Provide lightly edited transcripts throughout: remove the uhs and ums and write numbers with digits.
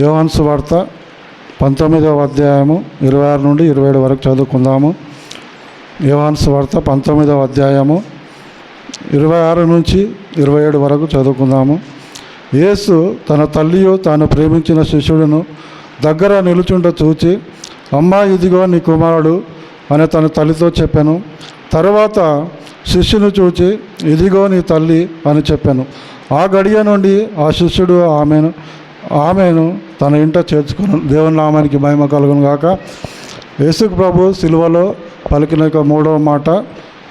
యోహాను సువార్త 19వ అధ్యాయము 26 నుండి 27 వరకు చదువుకుందాము. యోహాను సువార్త 19వ అధ్యాయము 26 నుంచి 27 వరకు చదువుకుందాము. యేసు తన తల్లియు తాను ప్రేమించిన శిష్యుడును దగ్గర నిలుచుంట చూచి, అమ్మా, ఇదిగో నీ కుమారుడు అని తన తల్లితో చెప్పాను. తరువాత శిష్యుని చూచి, ఇదిగో నీ తల్లి అని చెప్పాను. ఆ గడియ నుండి ఆ శిష్యుడు ఆమెను తన ఇంట చేర్చుకున్నాను. దేవుని నామానికి మహిమ కలుగును గాక. యేసు ప్రభు సిలువలో పలికిన మూడవ మాట,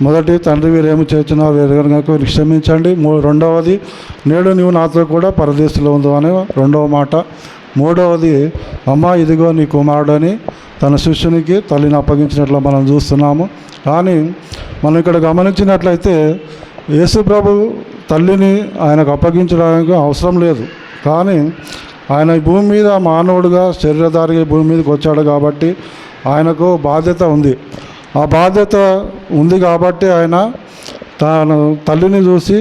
మొదటి, తండ్రి వీరేమి చేర్చున్నా వేరుగా క్షమించండి. రెండవది, నేడు నీవు నాతో కూడా పరదేశంలో ఉందో అని రెండవ మాట. మూడవది, అమ్మా, ఇదిగో నీ కుమారుడు అని తన శిష్యునికి తల్లిని అప్పగించినట్లు మనం చూస్తున్నాము. కానీ మనం ఇక్కడ గమనించినట్లయితే యేసు ప్రభు తల్లిని ఆయనకు అప్పగించడానికి అవసరం లేదు. కానీ ఆయన ఈ భూమి మీద మానవుడిగా శరీరధారిగా భూమి మీదకి వచ్చాడు కాబట్టి ఆయనకు బాధ్యత ఉంది. ఆ బాధ్యత ఉంది కాబట్టి ఆయన తన తల్లిని చూసి,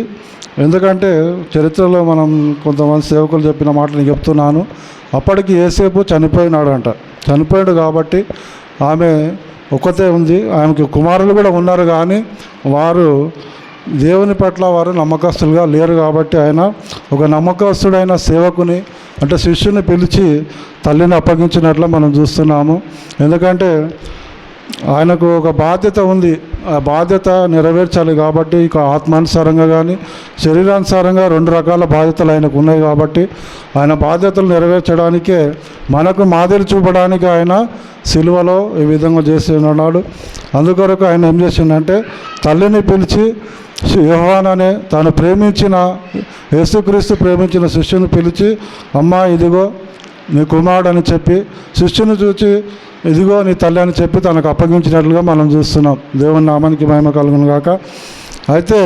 ఎందుకంటే చరిత్రలో మనం కొంతమంది సేవకులు చెప్పిన మాటలు చెప్తున్నాను. అప్పటికి యేసేపు చనిపోయాడు కాబట్టి ఆమె ఒక్కతే ఉంది. ఆమెకు కుమారులు కూడా ఉన్నారు, కానీ వారు దేవుని పట్ల వారు నమ్మకస్తులుగా లేరు. కాబట్టి ఆయన ఒక నమ్మకస్తుడైన సేవకుని అంటే శిష్యుని పిలిచి తల్లిని అప్పగించినట్లు మనం చూస్తున్నాము. ఎందుకంటే ఆయనకు ఒక బాధ్యత ఉంది. ఆ బాధ్యత నెరవేర్చాలి కాబట్టి ఇక ఆత్మానుసారంగా కానీ శరీరానుసారంగా రెండు రకాల బాధ్యతలు ఆయనకు ఉన్నాయి. కాబట్టి ఆయన బాధ్యతలు నెరవేర్చడానికే మనకు మాదిరి చూపడానికి ఆయన సిలువలో ఈ విధంగా చేసి ఉన్నాడు. అందుకొరకు ఆయన ఏం చేసిండంటే తల్లిని పిలిచి యోహాను అనే తాను ప్రేమించిన యేసుక్రీస్తు ప్రేమించిన శిష్యుని పిలిచి, అమ్మా, ఇదిగో నీ కుమారుడు అని చెప్పి, శిష్యుని చూచి ఇదిగో నీ తల్లి అని చెప్పి తనకు అప్పగించినట్లుగా మనం చూస్తున్నాం. దేవుని నామానికి మహిమ కలుగును గాక. అయితే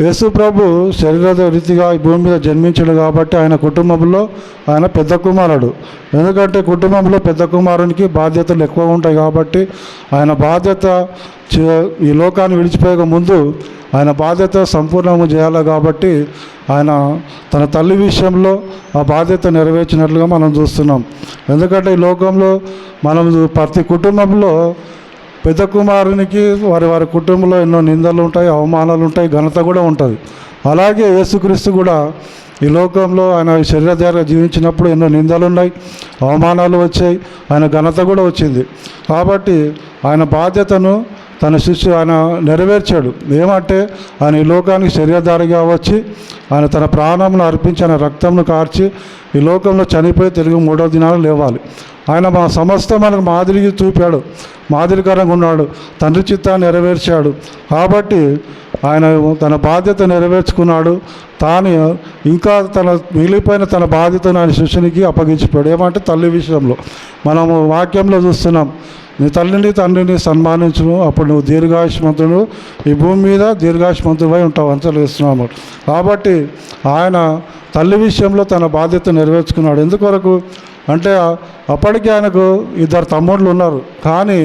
యేసు ప్రభు శరీర రీతిగా ఈ భూమి మీద జన్మించాడు కాబట్టి ఆయన కుటుంబంలో ఆయన పెద్ద కుమారుడు. ఎందుకంటే కుటుంబంలో పెద్ద కుమారునికి బాధ్యతలు ఎక్కువ ఉంటాయి కాబట్టి ఆయన బాధ్యత ఈ లోకాన్ని విడిచిపోయక ముందు ఆయన బాధ్యత సంపూర్ణంగా చేయాలి. కాబట్టి ఆయన తన తల్లి విషయంలో ఆ బాధ్యత నెరవేర్చినట్లుగా మనం చూస్తున్నాం. ఎందుకంటే ఈ లోకంలో మనం ప్రతి కుటుంబంలో పెద్ద కుమారునికి వారి కుటుంబంలో ఎన్నో నిందలు ఉంటాయి, అవమానాలు ఉంటాయి, ఘనత కూడా ఉంటుంది. అలాగే యేసుక్రీస్తు కూడా ఈ లోకంలో ఆయన శరీరధారిగా జీవించినప్పుడు ఎన్నో నిందలు ఉన్నాయి, అవమానాలు వచ్చాయి, ఆయన ఘనత కూడా వచ్చింది. కాబట్టి ఆయన బాధ్యతను తన శిష్యు ఆయన నెరవేర్చాడు. ఏమంటే ఆయన ఈ లోకానికి శరీరధారిగా వచ్చి ఆయన తన ప్రాణంను అర్పించి ఆయన రక్తంను కార్చి ఈ లోకంలో చనిపోయి తిరిగి 3వ దినాలు లేవాలి. ఆయన మా సమస్త మనకు మాదిరిగా చూపాడు, మాదిరికరంగా ఉన్నాడు, తండ్రి చిత్తాన్ని నెరవేర్చాడు. కాబట్టి ఆయన తన బాధ్యత నెరవేర్చుకున్నాడు. తాను ఇంకా తన మిగిలిపోయిన తన బాధ్యతను ఆయన శిష్యునికి అప్పగించిపోయాడు. ఏమంటే తల్లి విషయంలో మనము వాక్యంలో చూస్తున్నాం, నీ తల్లిని తండ్రిని సన్మానించును, అప్పుడు నువ్వు దీర్ఘాయుష్మంతుడు, ఈ భూమి మీద దీర్ఘాయుష్మంతుడివై ఉంటావు అని తెలుస్తున్నాము. కాబట్టి ఆయన తల్లి విషయంలో తన బాధ్యత నెరవేర్చుకున్నాడు. ఎందుకొరకు అంటే అప్పటికి ఆయనకు 2 తమ్ముళ్ళు ఉన్నారు, కానీ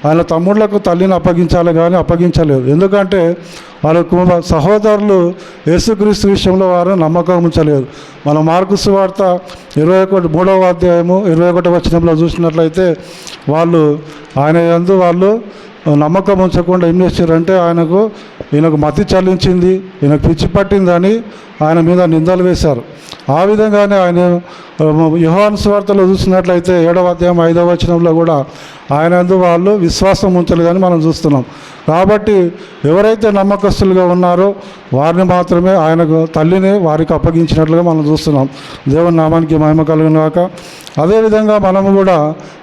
ఆయన తమ్ముళ్లకు తల్లిని అప్పగించాలి కానీ అప్పగించలేదు. ఎందుకంటే వాళ్ళ సహోదరులు యేసుక్రీస్తు విషయంలో వారు నమ్మకం ఉంచలేదు. మన మార్కు సువార్త 3వ అధ్యాయము 21వ వచనంలో చూసినట్లయితే వాళ్ళు ఆయన యందు వాళ్ళు నమ్మకం ఉంచకుండా ఏం చేశారంటే ఈయనకు మతి చలించింది, ఈయనకు పిచ్చి పట్టిందని ఆయన మీద నిందలు వేశారు. ఆ విధంగానే ఆయన యోహాను సువార్తలో చూసినట్లయితే 7వ అధ్యాయం 5వ వచనంలో కూడా ఆయన యందు వాళ్ళు విశ్వాసం ఉంచలేదని మనం చూస్తున్నాం. కాబట్టి ఎవరైతే నమ్మకస్తులుగా ఉన్నారో వారిని మాత్రమే ఆయనకు తల్లిని వారికి అప్పగించినట్లుగా మనం చూస్తున్నాం. దేవుని నామానికి మహిమ కలుగును గాక. అదేవిధంగా మనము కూడా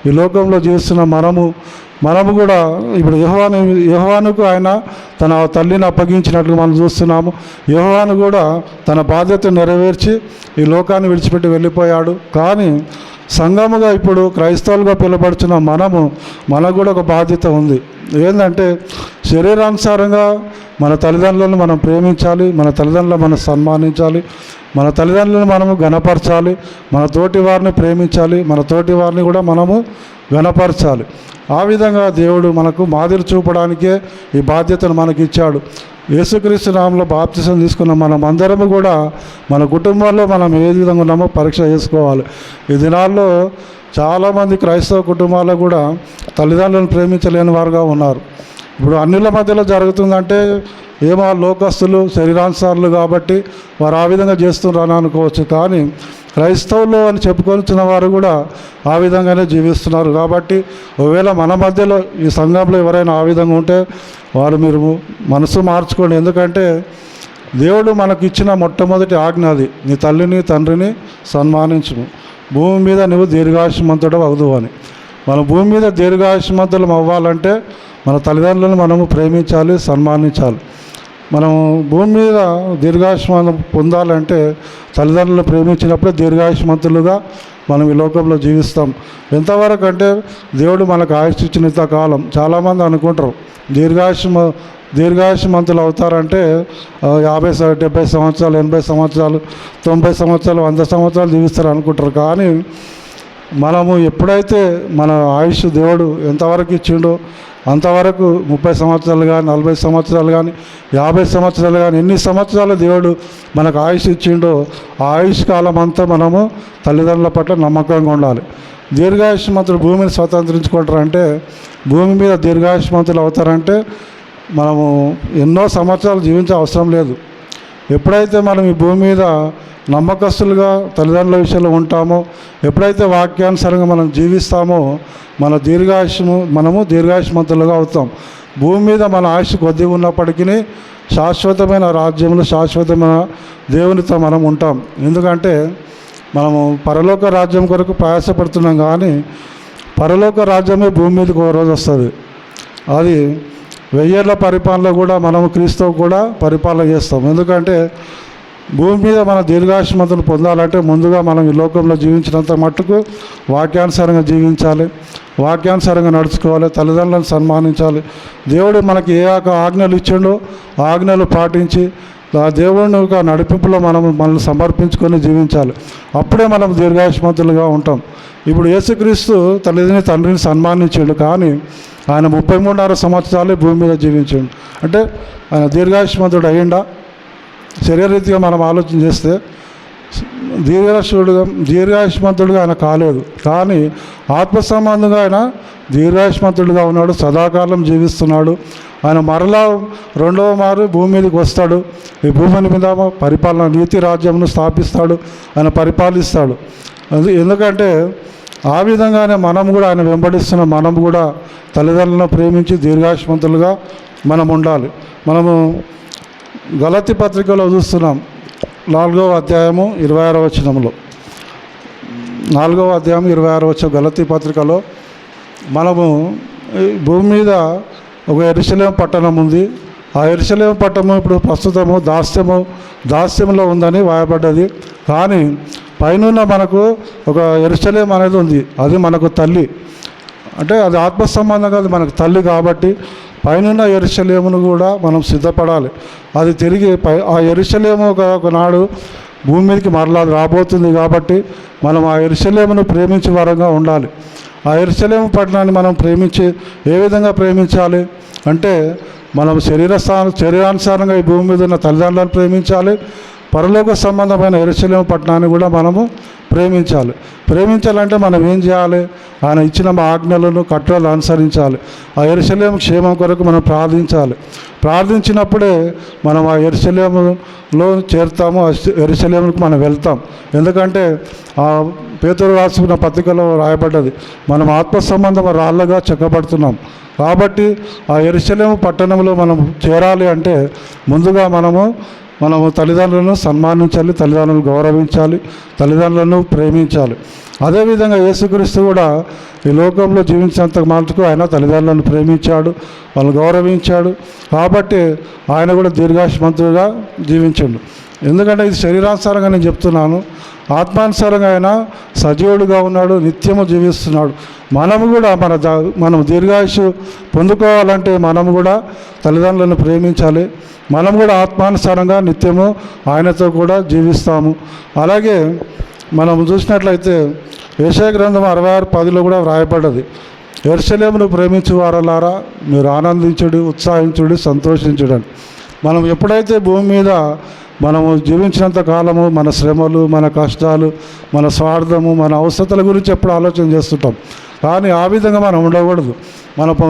ఈ లోకంలో జీవిస్తున్న మనము కూడా ఇప్పుడు యోహానుకు ఆయన తన తల్లిని అప్పగించినట్లు మనం చూస్తున్నాము. యోహాను కూడా తన బాధ్యత నెరవేర్చి ఈ లోకాన్ని విడిచిపెట్టి వెళ్ళిపోయాడు. కానీ సంఘముగా ఇప్పుడు క్రైస్తవులుగా పిలువబడుతున్న మనకు కూడా ఒక బాధ్యత ఉంది. ఏంటంటే శరీరానుసారంగా మన తల్లిదండ్రులను మనం ప్రేమించాలి, మన తల్లిదండ్రులను మనం సన్మానించాలి. మన తల్లిదండ్రులను మనము ఘనపరచాలి, మన తోటి వారిని ప్రేమించాలి, మన తోటి వారిని కూడా మనము ఘనపరచాలి. ఆ విధంగా దేవుడు మనకు మాదిరి చూపడానికే ఈ బాధ్యతను మనకి ఇచ్చాడు. యేసుక్రీస్తు నామములో బాప్తిసం తీసుకున్న మనం అందరము కూడా మన కుటుంబాల్లో మనం ఏ విధంగా ఉన్నామో పరీక్ష చేసుకోవాలి. ఈ దినాల్లో చాలామంది క్రైస్తవ కుటుంబాల్లో కూడా తల్లిదండ్రులను ప్రేమించలేని వారుగా ఉన్నారు. ఇప్పుడు అన్నిల మధ్యలో జరుగుతుందంటే ఏమో లోకస్తులు శరీరానుసారులు కాబట్టి వారు ఆ విధంగా చేస్తున్నారని అనుకోవచ్చు. కానీ క్రైస్తవులు అని చెప్పుకొచ్చిన వారు కూడా ఆ విధంగానే జీవిస్తున్నారు. కాబట్టి ఒకవేళ మన మధ్యలో ఈ సంఘంలో ఎవరైనా ఆ విధంగా ఉంటే వారు మీరు మనసు మార్చుకోండి. ఎందుకంటే దేవుడు మనకు ఇచ్చిన మొట్టమొదటి ఆజ్ఞ అది, నీ తల్లిని తండ్రిని సన్మానించుము, భూమి మీద నువ్వు దీర్ఘాయుష్మంతుడు అవుదువు అని. మన భూమి మీద దీర్ఘాయుష్మంతులం అవ్వాలంటే మన తల్లిదండ్రులను మనము ప్రేమించాలి, సన్మానించాలి. మనం భూమి మీద దీర్ఘాయుష్మానం పొందాలంటే తల్లిదండ్రులను ప్రేమించినప్పుడే దీర్ఘాయుష్మంతులుగా మనం ఈ లోకంలో జీవిస్తాం. ఎంతవరకు అంటే దేవుడు మనకు ఆయుష్ ఇచ్చిన కాలం. చాలామంది అనుకుంటారు దీర్ఘాయుష్మంతులు అవుతారంటే 50, 70 సంవత్సరాలు, 80 సంవత్సరాలు, 90 సంవత్సరాలు, 100 సంవత్సరాలు జీవిస్తారు అనుకుంటారు. కానీ మనము ఎప్పుడైతే మన ఆయుష్ దేవుడు ఎంతవరకు ఇచ్చిండో అంతవరకు 30 సంవత్సరాలు కానీ, 40 సంవత్సరాలు కానీ, 50 సంవత్సరాలు కానీ, ఎన్ని సంవత్సరాలు దేవుడు మనకు ఆయుష్ ఇచ్చిండో ఆ ఆయుష్ కాలం అంతా మనము తల్లిదండ్రుల పట్ల నమ్మకంగా ఉండాలి. దీర్ఘాయుష్మంతులు భూమిని స్వతంత్రించుకుంటారంటే, భూమి మీద దీర్ఘాయుష్మంతులు అవుతారంటే మనము ఎన్నో సంవత్సరాలు జీవించే అవసరం లేదు. ఎప్పుడైతే మనం ఈ భూమి మీద నమ్మకస్తులుగా తల్లిదండ్రుల విషయంలో ఉంటామో, ఎప్పుడైతే వాక్యానుసారంగా మనం జీవిస్తామో మనము దీర్ఘాయుష్మంతులుగా అవుతాం. భూమి మీద మన ఆయుష్ కొద్దిగా ఉన్నప్పటికీ శాశ్వతమైన రాజ్యంలో శాశ్వతమైన దేవునితో మనం ఉంటాం. ఎందుకంటే మనము పరలోక రాజ్యం కొరకు ప్రయాసపడుతున్నాం, కానీ పరలోక రాజ్యమే భూమి మీదకి ఒక రోజు వస్తుంది. అది 1000 ఏళ్ల పరిపాలన కూడా మనము క్రీస్తువు కూడా పరిపాలన చేస్తాం. ఎందుకంటే భూమి మీద మన దీర్ఘాయుష్మంతులు పొందాలంటే ముందుగా మనం ఈ లోకంలో జీవించినంత మట్టుకు వాక్యానుసారంగా జీవించాలి, వాక్యానుసారంగా నడుచుకోవాలి, తల్లిదండ్రులను సన్మానించాలి. దేవుడు మనకి ఏ ఆజ్ఞలు ఇచ్చిండో ఆ ఆజ్ఞలు పాటించి ఆ దేవుని యొక్క నడిపింపులో మనల్ని సమర్పించుకొని జీవించాలి. అప్పుడే మనం దీర్ఘాయుష్మంతులుగా ఉంటాం. ఇప్పుడు యేసుక్రీస్తు తండ్రిని సన్మానించాడు, కానీ ఆయన 33.5 సంవత్సరాలు భూమి మీద జీవించాడు. అంటే ఆయన దీర్ఘాయుష్మంతుడు అయ్యిండా? శరీరరీతిగా మనం ఆలోచన చేస్తే దీర్ఘాయుష్మంతుడుగా ఆయన కాలేదు, కానీ ఆత్మ సంబంధంగా ఆయన దీర్ఘాయుష్మంతుడుగా ఉన్నాడు, సదాకాలం జీవిస్తున్నాడు. ఆయన మరలా 2వ మారు భూమి మీదకి వస్తాడు. ఈ భూమి మీద పరిపాలన నీతి రాజ్యంను స్థాపిస్తాడు, ఆయన పరిపాలిస్తాడు. ఎందుకంటే ఆ విధంగానే మనం కూడా ఆయన వెంబడిస్తున్న మనం కూడా తల్లిదండ్రులను ప్రేమించి దీర్ఘాయుష్మంతులుగా మనం ఉండాలి. మనము గలతీ పత్రికలో చూస్తున్నాం 4వ అధ్యాయము 26వ వచనంలో, 4వ అధ్యాయం 26వ వచనం గలతీ పత్రికలో మనము భూమి మీద ఒక యెరూషలేము పట్టణం ఉంది. ఆ యెరూషలేము పట్టణము ఇప్పుడు ప్రస్తుతము దాస్యంలో ఉందని వాయబడ్డది. కానీ పైన మనకు ఒక యెరూషలేము అనేది ఉంది, అది మనకు తల్లి. అంటే అది ఆత్మ సంబంధంగా అది మనకు తల్లి కాబట్టి పైన యెరూషలేమును కూడా మనం సిద్ధపడాలి. అది తిరిగి ఆ యెరూషలేము ఒకనాడు భూమి మీదకి మరలా రాబోతుంది. కాబట్టి మనం ఆ యెరూషలేమును ప్రేమించే వారంగా ఉండాలి. ఆ యెరూషలేము పట్టణాన్ని మనం ప్రేమించి ఏ విధంగా ప్రేమించాలి అంటే మనం శరీరానుసారంగా ఈ భూమి మీద ఉన్న తల్లిదండ్రులను ప్రేమించాలి, పరలోక సంబంధమైన యెరూషలేము పట్టణాన్ని కూడా మనము ప్రేమించాలంటే మనం ఏం చేయాలి? ఆయన ఇచ్చిన ఆజ్ఞలను కట్టడలు అనుసరించాలి. ఆ యెరూషలేము క్షేమం కొరకు మనం ప్రార్థించినప్పుడే మనం ఆ యెరూషలేములో చేరుతాము, ఆ యెరూషలేముకు మనం వెళ్తాం. ఎందుకంటే ఆ పేతురు రాసుకున్న పత్రికలో రాయబడ్డది, మనం ఆత్మ సంబంధం రాళ్ళగా చెక్కబడుతున్నాం. కాబట్టి ఆ యెరూషలేము పట్టణంలో మనం చేరాలి అంటే ముందుగా మనము తల్లిదండ్రులను సన్మానించాలి, తల్లిదండ్రులను గౌరవించాలి, తల్లిదండ్రులను ప్రేమించాలి. అదేవిధంగా యేసుక్రీస్తు కూడా ఈ లోకంలో జీవించినంత మటుకు ఆయన తల్లిదండ్రులను ప్రేమించాడు, వాళ్ళు గౌరవించాడు. కాబట్టి ఆయన కూడా దీర్ఘాయుష్మంతుడుగా జీవించాడు. ఎందుకంటే ఇది శరీరానుసారంగా నేను చెప్తున్నాను. ఆత్మానుసారంగా ఆయన సజీవుడుగా ఉన్నాడు, నిత్యము జీవిస్తున్నాడు. మనము కూడా మనం దీర్ఘాయుషు పొందుకోవాలంటే మనము కూడా తల్లిదండ్రులను ప్రేమించాలి. మనం కూడా ఆత్మానుసారంగా నిత్యము ఆయనతో కూడా జీవిస్తాము. అలాగే మనం చూసినట్లయితే యెషయా గ్రంథం 66:10 కూడా వ్రాయబడ్డది, యెరూషలేమును ప్రేమించు వారలారా మీరు ఆనందించుడి, ఉత్సాహించుడి, సంతోషించుడి అని. మనం ఎప్పుడైతే భూమి మీద మనము జీవించినంత కాలము మన శ్రమలు, మన కష్టాలు, మన స్వార్థము, మన అవసరతల గురించి ఎప్పుడు ఆలోచన చేస్తుంటాం. కానీ ఆ విధంగా మనం ఉండకూడదు. మనకు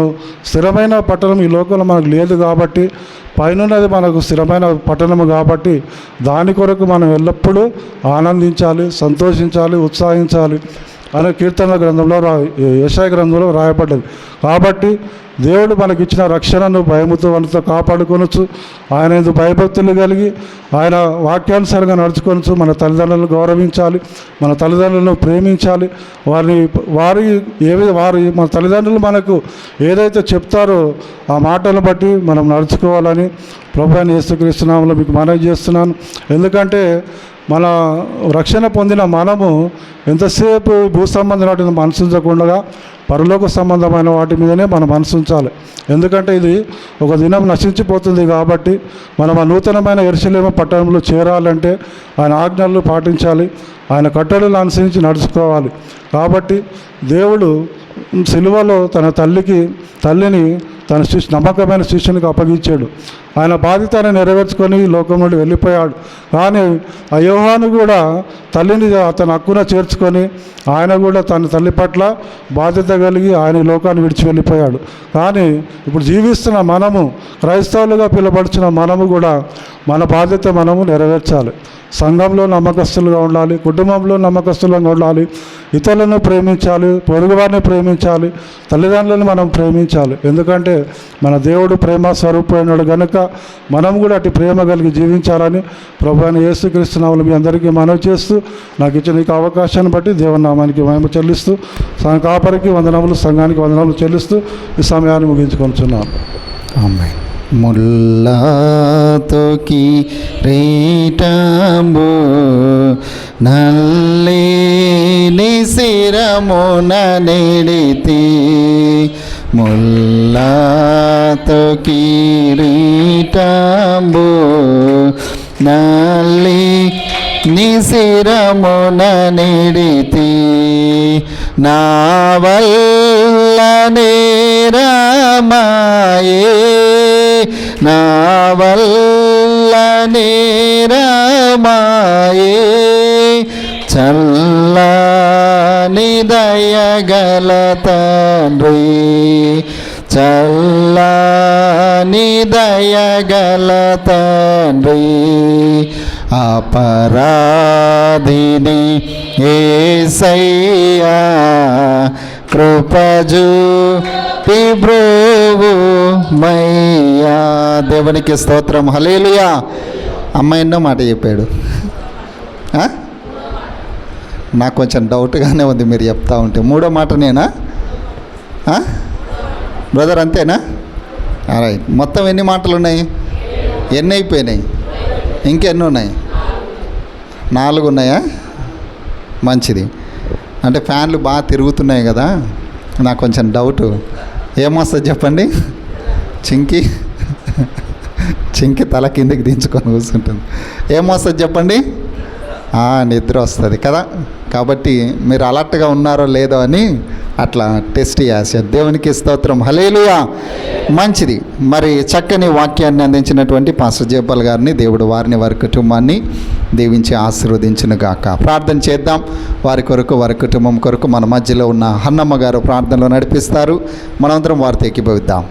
స్థిరమైన పట్టణం ఈ లోకంలో మనకు లేదు కాబట్టి, పైనది మనకు స్థిరమైన పట్టణము కాబట్టి దాని కొరకు మనం ఎల్లప్పుడూ ఆనందించాలి, సంతోషించాలి, ఉత్సాహించాలి అనే కీర్తనల గ్రంథంలో యెషయా గ్రంథంలో రాయబడ్డది. కాబట్టి దేవుడు మనకిచ్చిన రక్షణను భయముతో మనతో కాపాడుకొనొచ్చు. ఆయన ఎందుకు భయభక్తులు కలిగి ఆయన వాక్యానుసారంగా నడుచుకొనొచ్చు. మన తల్లిదండ్రులను గౌరవించాలి, మన తల్లిదండ్రులను ప్రేమించాలి. మన తల్లిదండ్రులు మనకు ఏదైతే చెప్తారో ఆ మాటలను బట్టి మనం నడుచుకోవాలని ప్రభువైన యేసుక్రీస్తు నామములో మీకు మనవి చేస్తున్నాను. ఎందుకంటే మన రక్షణ పొందిన మనము ఎంతసేపు భూ సంబంధమైన మనసు ఉంచకుండా పరలోక సంబంధమైన వాటి మీదనే మన మనసు ఉంచాలి. ఎందుకంటే ఇది ఒక దినం నశించిపోతుంది కాబట్టి మనం ఆ నూతనమైన యెరూషలేము పట్టణంలో చేరాలంటే ఆయన ఆజ్ఞలు పాటించాలి, ఆయన కట్టడలను అనుసరించి నడుచుకోవాలి. కాబట్టి దేవుడు సిలువలో తన తల్లిని తన నమ్మకమైన శిష్యునికి అప్పగించాడు. ఆయన బాధ్యతను నెరవేర్చుకొని లోకం నుండి వెళ్ళిపోయాడు. కానీ ఆ యోహాను కూడా తల్లిని తన హక్కున చేర్చుకొని ఆయన కూడా తన తల్లి పట్ల బాధ్యత కలిగి ఆయన లోకాన్ని విడిచి వెళ్ళిపోయాడు. కానీ ఇప్పుడు జీవిస్తున్న మనము, క్రైస్తవులుగా పిలువబడుచున్న మనము కూడా మన బాధ్యత మనము నెరవేర్చాలి. సంఘంలో నమ్మకస్తులుగా ఉండాలి, కుటుంబంలో నమ్మకస్తులుగా ఉండాలి, ఇతరులను ప్రేమించాలి, పొరుగువారిని ప్రేమించాలి, తల్లిదండ్రులను మనం ప్రేమించాలి. ఎందుకంటే మన దేవుడు ప్రేమ స్వరూపమైనడు కనుక మనం కూడా అటు ప్రేమ కలిగి జీవించాలని ప్రభువైన యేసుక్రీస్తు నామములో మీ అందరికీ మనవి చేస్తూ నాకు ఇచ్చిన ఈ అవకాశాన్ని బట్టి దేవుని నామానికి మహిమ చెల్లిస్తూ కాపరికి వందనములు, సంఘానికి వందనములు చెల్లిస్తూ ఈ సమయాన్ని ముగించుకొనుచున్నాను. ఆమేన్. ముల్లాతో కిరీటము నల్లేని శిరమున నెడితి, ముల్లాతో కిరీటము నల్లేని శిరమున నెడితి, నా వల్ల నేరమాయే, నా వల్ల నేరమాయే, చల్లని దయగల తండ్రి, చల్లని దయగల తండ్రి, అపరాధిని యేసయ్యా కృపజూపి బ్రోవుమయ్యా. దేవునికి స్తోత్రం, హల్లెలూయా. అమ్మాయి ఎన్నో మాట చెప్పాడు. నాకు కొంచెం డౌట్గానే ఉంది మీరు చెప్తా ఉంటే. మూడో మాట నేనా బ్రదర్, అంతేనా? రైట్. మొత్తం ఎన్ని మాటలు ఉన్నాయి? ఎన్ని అయిపోయినాయి? ఇంకెన్ని ఉన్నాయి? 4 ఉన్నాయా? మంచిది. అంటే ఫ్యాన్లు బాగా తిరుగుతున్నాయి కదా, నాకు కొంచెం డౌటు. ఏమొస్తుంది చెప్పండి? చింకి తల కిందకి దించుకొని కూర్చుంటుంది. ఏమొస్తుంది చెప్పండి? నిద్ర వస్తుంది కదా. కాబట్టి మీరు అలర్ట్గా ఉన్నారో లేదో అని అట్లా టెస్ట్ చేశారు. దేవునికి స్తోత్రం, హల్లెలూయా. మంచిది. మరి చక్కని వాక్యాన్ని అందించినటువంటి పాస్టర్ జేపల్ గారిని దేవుడు వారిని, వారి కుటుంబాన్ని దీవించి ఆశీర్వదించును గాక. ప్రార్థన చేద్దాం. వారి కొరకు, వారి కుటుంబం కొరకు మన మధ్యలో ఉన్న హన్నమ్మ గారు ప్రార్థనలో నడిపిస్తారు. మనందరం వారితో ఏకీభవిద్దాం.